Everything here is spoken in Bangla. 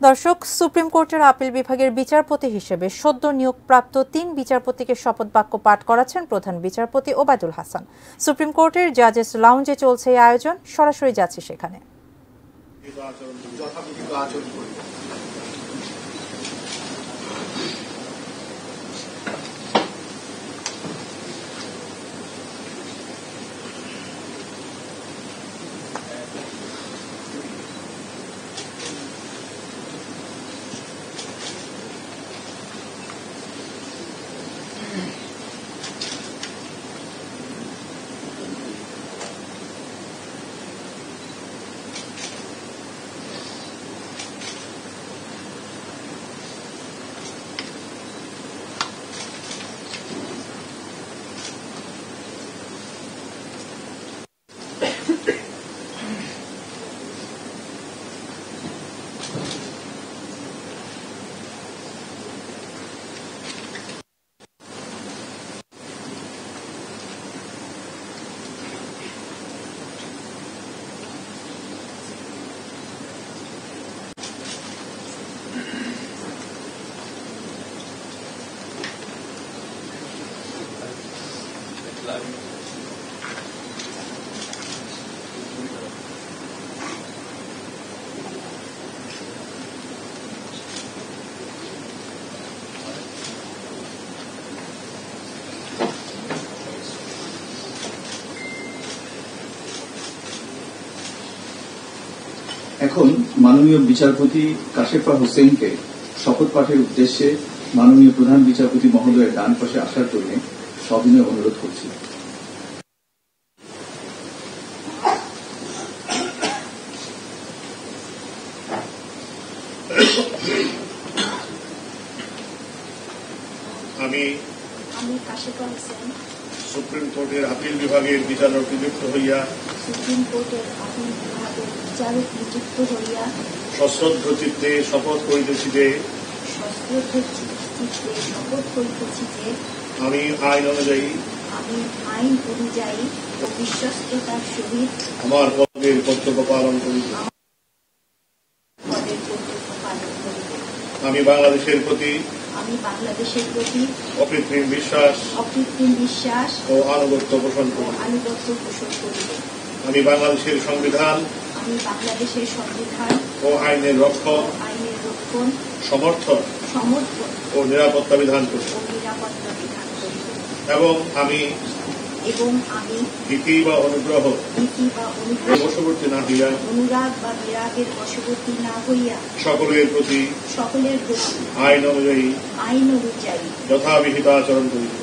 দর্শক, সুপ্রিম কোর্টের আপিল বিভাগের বিচারপতি হিসেবে সদ্য নিয়োগপ্রাপ্ত ৩ বিচারপতিকে শপথ বাক্য পাঠ করাচ্ছেন প্রধান বিচারপতি ওবায়দুল হাসান। সুপ্রিম কোর্টের জাজেস লাউঞ্জে চলছে এই আয়োজন, সরাসরি যাচ্ছি সেখানে। এখন মাননীয় বিচারপতি কাশেফা হোসেনকে শপথ পাঠের উদ্দেশ্যে মাননীয় প্রধান বিচারপতি মহোদয়ের ডান পাশে আসার জন্য সবিনয় অনুরোধ করছি। আমি সুপ্রিম কোর্টের আপিল বিভাগের বিচারক নিযুক্ত হইয়া সশ্রদ্ধ চিত্তে শপথ করিতেছি যে আমি আইন অনুযায়ী ও বিশ্বস্ততার সহিত আমার পদের কর্তব্য পালন করিব। আমি বাংলাদেশের প্রতি অকৃত্রিম বিশ্বাস ও আনুগত্য পোষণ করি। আমি বাংলাদেশের সংবিধান ও আইনের রক্ষণ সমর্থন ও নিরাপত্তা বিধান করি এবং আমি ভীতি বা অনুগ্রহ বশবর্তী না হইয়া অনুরাগ বা বিরাগের বশবর্তী না হইয়া সকলের প্রতি আইন অনুযায়ী যথাবিহিত আচরণ করিব।